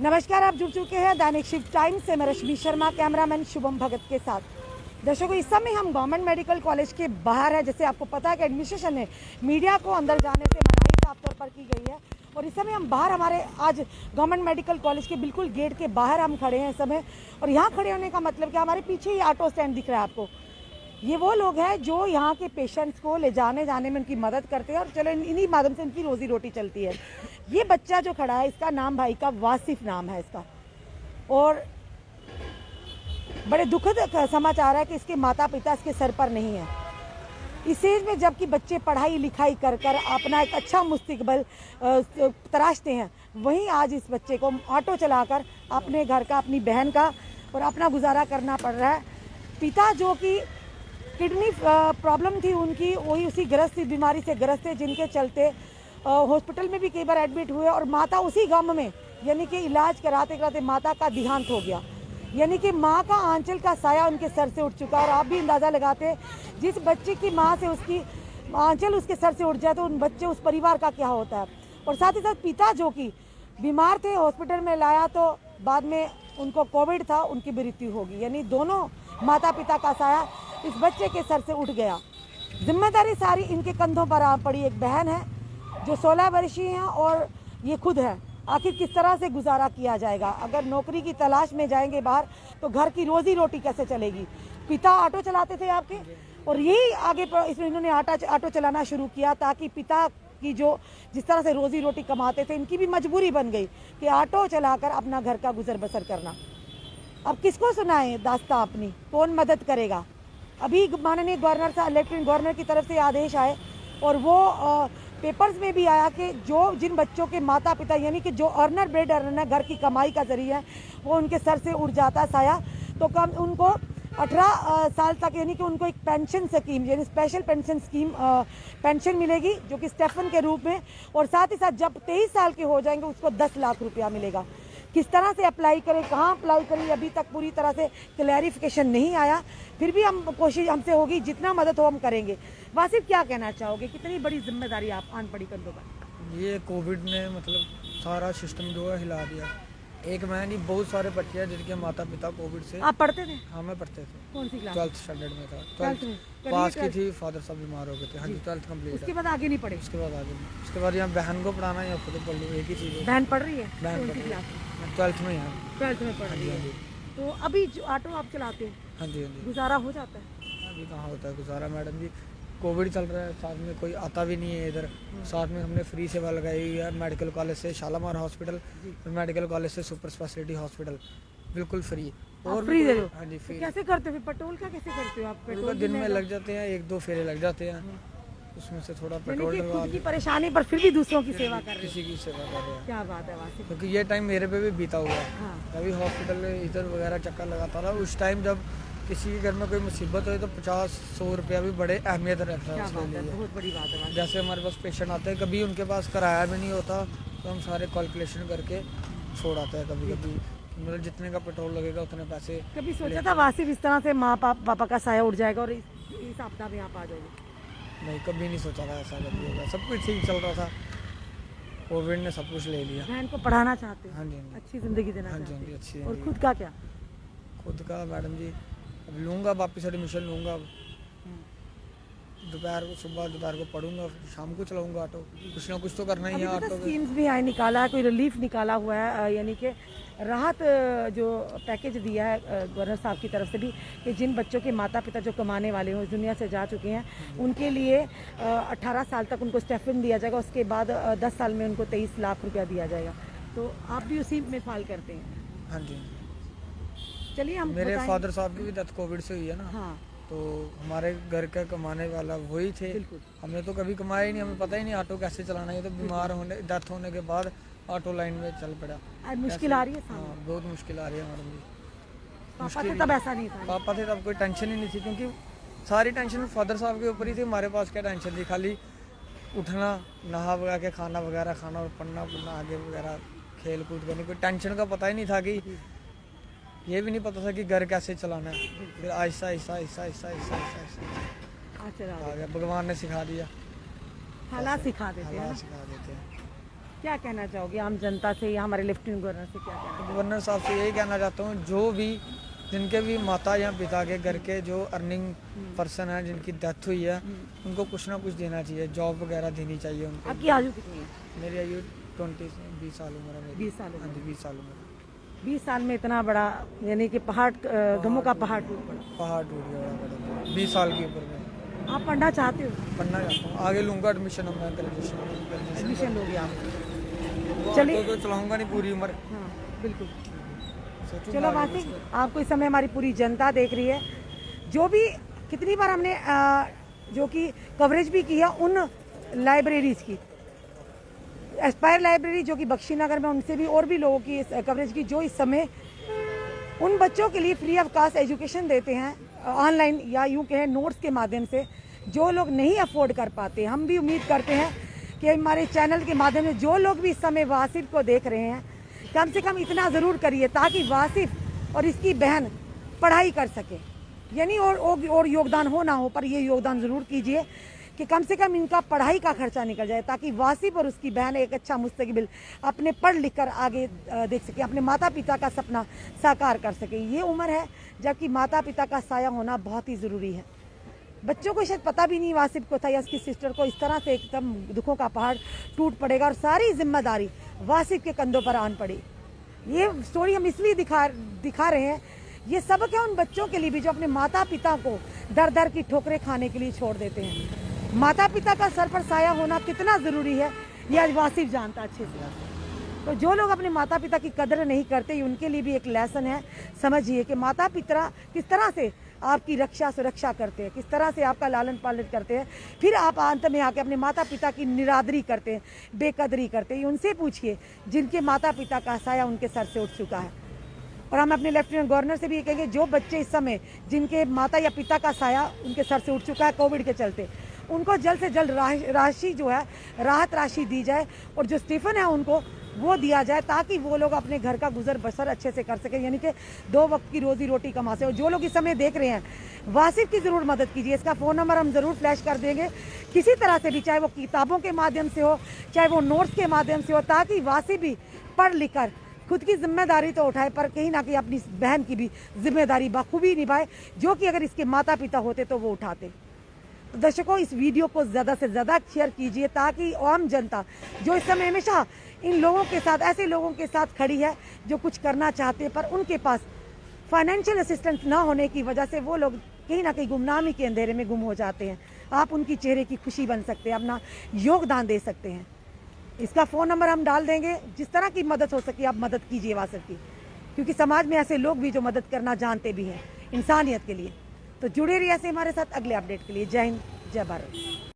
नमस्कार, आप जुड़ चुके हैं दैनिक शिफ्ट टाइम से। मैं रश्मि शर्मा, कैमरामैन शुभम भगत के साथ। दर्शकों, इस समय हम गवर्नमेंट मेडिकल कॉलेज के बाहर हैं। जैसे आपको पता है कि एडमिनिस्ट्रेशन ने मीडिया को अंदर जाने से मनाही साफ तौर पर की गई है, और इस समय हम बाहर हमारे आज गवर्नमेंट मेडिकल कॉलेज के बिल्कुल गेट के बाहर हम खड़े हैं इस समय। और यहाँ खड़े होने का मतलब क्या, हमारे पीछे ही ऑटो स्टैंड दिख रहा है आपको। ये वो लोग हैं जो यहाँ के पेशेंट्स को ले जाने में उनकी मदद करते हैं, और चलो इन्हीं माध्यम से उनकी रोजी रोटी चलती है। ये बच्चा जो खड़ा है, इसका नाम भाई का वासिफ नाम है इसका, और बड़े दुखद समाचार है कि इसके माता पिता इसके सर पर नहीं है। इस एज में जबकि बच्चे पढ़ाई लिखाई कर कर अपना एक अच्छा मुस्तकबिल तराशते हैं, वहीं आज इस बच्चे को ऑटो चलाकर अपने घर का, अपनी बहन का और अपना गुजारा करना पड़ रहा है। पिता जो कि किडनी प्रॉब्लम थी उनकी, वही उसी ग्रस्त बीमारी से ग्रस्त थे, जिनके चलते हॉस्पिटल में भी कई बार एडमिट हुए, और माता उसी गम में, यानी कि इलाज कराते कराते माता का देहांत हो गया। यानी कि माँ का आंचल का साया उनके सर से उठ चुका। और आप भी अंदाज़ा लगाते, जिस बच्चे की माँ से उसकी आंचल उसके सर से उठ जाए तो उन बच्चे, उस परिवार का क्या होता है। और साथ ही साथ पिता जो कि बीमार थे, हॉस्पिटल में लाया तो बाद में उनको कोविड था, उनकी मृत्यु होगी। यानी दोनों माता पिता का साया इस बच्चे के सर से उठ गया। जिम्मेदारी सारी इनके कंधों पर आ पड़ी। एक बहन है जो 16 वर्षीय है, और ये खुद है। आखिर किस तरह से गुजारा किया जाएगा? अगर नौकरी की तलाश में जाएंगे बाहर, तो घर की रोजी रोटी कैसे चलेगी? पिता ऑटो चलाते थे आपके, और यही आगे इसमें इन्होंने ऑटो चलाना शुरू किया, ताकि पिता की जो जिस तरह से रोजी रोटी कमाते थे, इनकी भी मजबूरी बन गई कि ऑटो चलाकर अपना घर का गुजर बसर करना। अब किसको सुनाएं दास्तां अपनी, कौन मदद करेगा? अभी माननीय गवर्नर साहब, लेफ्टिनेंट गवर्नर की तरफ से आदेश आए, और वो पेपर्स में भी आया कि जो जिन बच्चों के माता पिता, यानी कि जो अर्नर ब्रेड अर्नर घर की कमाई का जरिया है, वो उनके सर से उड़ जाता है साया, तो कम उनको 18 साल तक, यानी कि उनको एक पेंशन स्कीम, यानी स्पेशल पेंशन स्कीम पेंशन मिलेगी, जो कि स्टेफन के रूप में। और साथ ही साथ जब 23 साल के हो जाएंगे, उसको 10 लाख रुपया मिलेगा। किस तरह से अप्लाई करें, कहाँ अप्लाई करें, अभी तक पूरी तरह से क्लैरिफिकेशन नहीं आया। फिर भी हम कोशिश हमसे होगी, जितना मदद हो हम करेंगे। वासिफ, क्या कहना चाहोगे, कितनी बड़ी जिम्मेदारी आप आन पड़ी कंधों पर? ये कोविड ने सारा सिस्टम जो है हिला दिया। एक मैं नहीं, बहुत सारे बच्चे हैं जिनके माता पिता कोविड से। आप पढ़ते थे? हाँ, मैं पढ़ते थे। कौन सी क्लास? 12th स्टैंडर्ड में था। 12th पास की थी, फादर साहब बीमार हो गए थे। हाँ जी, 12th कंप्लीट। उसके बाद आगे नहीं पढ़े? उसके बाद आगे नहीं। उसके बाद यहाँ बहन को पढ़ाना या खुद पढ़ लूँ, एक ही चीज़ है। बहन पढ़ रही है? बहन कौन सी क्लास में? मैं 12th में यहाँ। 12th में पढ़ रही है। तो अभी जो ऑटो आप चलाते हो, हाँ जी, हाँ जी। गुजारा हो जाता है? अभी कहाँ होता है गुजारा मैडम जी, कोविड चल रहा है, साथ में कोई आता भी नहीं है इधर। साथ में हमने फ्री सेवा लगाई हुई है मेडिकल कॉलेज से शालामार हॉस्पिटल, और मेडिकल कॉलेज से सुपर स्पेशलिटी हॉस्पिटल, बिल्कुल फ्री। और फ्री दे दो? हाँ जी, फ्री। कैसे करते हो पेट्रोल का, कैसे करते हो आप? पेट्रोल दिन में लग जाते हैं, 1-2 फेरे लग जाते हैं, उसमें से थोड़ा पेट्रोल डलवा खुद की परेशानी पर फिर भी दूसरों की सेवा कर रहे हो। किसी की सेवा कर रहे हैं। क्या बात है वासिफ। क्योंकि ये टाइम मेरे पे भी बीता हुआ है। हाँ। कभी हॉस्पिटल में इधर वगैरह चक्कर लगाता रहा। उस टाइम जब किसी के घर में कोई मुसीबत हो तो 50-100 रुपया भी बड़े अहमियत रखता है उसके लिए। बहुत बड़ी बात है। जैसे हमारे पास पेशेंट आते हैं, कभी उनके पास किराया भी नहीं होता, तो हम सारे कैलकुलेशन करके छोड़ आते हैं। कभी कभी मतलब जितने का पेट्रोल लगेगा उतने पैसे। कभी सोचा था वासिफ इस तरह से माँ पापा का साया उड़ जाएगा और इस आपदा में आप आ जाओगे? नहीं, कभी नहीं सोचा था ऐसा कभी होगा। सब कुछ ठीक चल रहा था, कोविड ने सब कुछ ले लिया। बहन को पढ़ाना चाहते हैं? हाँ जी, हाँ जी। अच्छी जिंदगी देना हाँ जी, चाहते हाँ जी, हैं? अच्छी और जिंदगी। खुद का क्या? खुद का मैडम जी अब लूँगा, वापस एडमिशन लूँगा, दोपहर को पढ़ूंगा, फिर शाम को चलाऊंगा ऑटो। कुछ ना कुछ तो करना ही है ऑटो। स्कीम्स भी आए, निकाला है, कोई रिलीफ निकाला हुआ है, यानी कि राहत जो पैकेज दिया है गवर्नर साहब की तरफ से भी, कि जिन बच्चों के माता पिता जो कमाने वाले हों, इस दुनिया से जा चुके हैं, उनके लिए 18 साल तक उनको स्टेफन दिया जाएगा। उसके बाद 10 साल में उनको 23 लाख रुपया दिया जाएगा। तो आप भी उसी में फाल करते हैं? हाँ जी। चलिए, हम मेरे फादर साहब की भी डेथ कोविड से हुई है ना। हाँ। तो हमारे घर का कमाने वाला वही थे। हमने तो कभी कमाया ही नहीं, हमें पता ही नहीं ऑटो कैसे चलाना है। तो बीमार होने, डेथ होने के बाद ऑटो लाइन में चल पड़ा। मुश्किल आ रही है? हाँ, बहुत मुश्किल आ रही है मैडम जी। पापा थे तब ऐसा नहीं था? पापा थे तब कोई टेंशन ही नहीं थी, क्योंकि सारी टेंशन फादर साहब के ऊपर ही थी। हमारे पास क्या टेंशन थी, खाली उठना, नहा वगा के खाना वगैरह खाना, और पढ़ना आगे वगैरह, खेल कूद करनी। कोई टेंशन का पता ही नहीं था, कि ये भी नहीं पता था कि घर कैसे चलाना है। फिर आहिस्ता आहिस्ता आहिस्ता आहिस्ता आहिस्ता आहिस्ता आ गया, भगवान ने सिखा दिया। हालात सिखा देते हैं। सिखा देते हैं। क्या कहना चाहोगे आम जनता से या हमारे लेफ्टिनेंट गवर्नर से, क्या कहना? गवर्नर साहब से यही कहना चाहता हूँ, जो भी जिनके भी माता या पिता के घर के जो अर्निंग पर्सन है, जिनकी डेथ हुई है, उनको कुछ ना कुछ देना चाहिए, जॉब वगैरह देनी चाहिए उनको। आपकी आयु कितनी है? मेरी आयु 20 साल उम्र है मेरी। 20 साल हाँ जी, 20 साल उम्र। 20 साल में इतना बड़ा, यानी कि पहाड़, गमों का पहाड़ टूट पड़ा। पहाड़ टूट गया बड़ा बड़ा, 20 साल की उम्र में। आप पढ़ना चाहते हो? पढ़ना चाहता हूँ, आगे लूँगा एडमिशन, मैं एडमिशन ग्रेजुएशन लोगे आप? चलिए, तो चलाऊँगा नहीं पूरी उम्र। हाँ बिल्कुल। सोचूंगा चलो आगे वासी, कुछ। आपको इस समय हमारी पूरी जनता देख रही है, जो भी कितनी बार हमने जो कि कवरेज भी किया उन लाइब्रेरीज की, एस्पायर लाइब्रेरी जो कि बख्शी नगर में, उनसे भी और भी लोगों की कवरेज की, जो इस समय उन बच्चों के लिए फ्री ऑफ कास्ट एजुकेशन देते हैं ऑनलाइन या यूँ कहें नोट्स के माध्यम से, जो लोग नहीं अफोर्ड कर पाते। हम भी उम्मीद करते हैं कि हमारे चैनल के माध्यम से जो लोग भी इस समय वासिफ को देख रहे हैं, कम से कम इतना ज़रूर करिए ताकि वासिफ और इसकी बहन पढ़ाई कर सके। यानी और योगदान हो ना हो, पर ये योगदान ज़रूर कीजिए कि कम से कम इनका पढ़ाई का खर्चा निकल जाए, ताकि वासिफ और उसकी बहन एक अच्छा मुस्तकबिल अपने पढ़ लिख कर आगे देख सके, अपने माता पिता का सपना साकार कर सके। ये उम्र है जबकि माता पिता का साया होना बहुत ही ज़रूरी है। बच्चों को शायद पता भी नहीं वासिफ को था या उसकी सिस्टर को, इस तरह से एकदम दुखों का पहाड़ टूट पड़ेगा और सारी जिम्मेदारी वासिफ के कंधों पर आन पड़ी। ये स्टोरी हम इसलिए दिखा रहे हैं, ये सबक है उन बच्चों के लिए भी जो अपने माता पिता को दर दर की ठोकरें खाने के लिए छोड़ देते हैं। माता पिता का सर पर साया होना कितना ज़रूरी है, ये आज वासिफ जानता अच्छे से। तो जो लोग अपने माता पिता की कदर नहीं करते, उनके लिए भी एक लेसन है। समझिए कि माता पिता किस तरह से आपकी रक्षा सुरक्षा करते हैं, किस तरह से आपका लालन पालन करते हैं, फिर आप अंत में आके अपने माता पिता की निरादरी करते हैं, बेकदरी करते हैं। उनसे पूछिए जिनके माता पिता का साया उनके सर से उठ चुका है। और हम अपने लेफ्टिनेंट गवर्नर से भी ये कहेंगे, जो बच्चे इस समय जिनके माता या पिता का साया उनके सर से उठ चुका है कोविड के चलते, उनको जल्द से जल्द राशि जो है, राहत राशि दी जाए, और जो स्टीफन है उनको वो दिया जाए, ताकि वो लोग अपने घर का गुजर बसर अच्छे से कर सकें, यानी कि 2 वक्त की रोजी रोटी कमा सके। और जो लोग इस समय देख रहे हैं, वासिफ की ज़रूर मदद कीजिए। इसका फ़ोन नंबर हम ज़रूर फ्लैश कर देंगे, किसी तरह से भी, चाहे वो किताबों के माध्यम से हो, चाहे वो नोट्स के माध्यम से हो, ताकि वासिफ भी पढ़ लिख कर खुद की जिम्मेदारी तो उठाए, पर कहीं ना कहीं अपनी बहन की भी जिम्मेदारी बखूबी निभाए, जो कि अगर इसके माता पिता होते तो वो उठाते। तो दर्शकों, इस वीडियो को ज़्यादा से ज़्यादा शेयर कीजिए, ताकि आम जनता जो इस समय हमेशा इन लोगों के साथ, ऐसे लोगों के साथ खड़ी है जो कुछ करना चाहते हैं, पर उनके पास फाइनेंशियल असिस्टेंस ना होने की वजह से वो लोग कहीं ना कहीं गुमनामी के अंधेरे में गुम हो जाते हैं। आप उनकी चेहरे की खुशी बन सकते हैं, अपना योगदान दे सकते हैं। इसका फ़ोन नंबर हम डाल देंगे, जिस तरह की मदद हो सके आप मदद कीजिए वासिफ की, क्योंकि समाज में ऐसे लोग भी जो मदद करना जानते भी हैं इंसानियत के लिए। तो जुड़े रहिए ऐसे हमारे साथ अगले अपडेट के लिए। जय हिंद, जय भारत।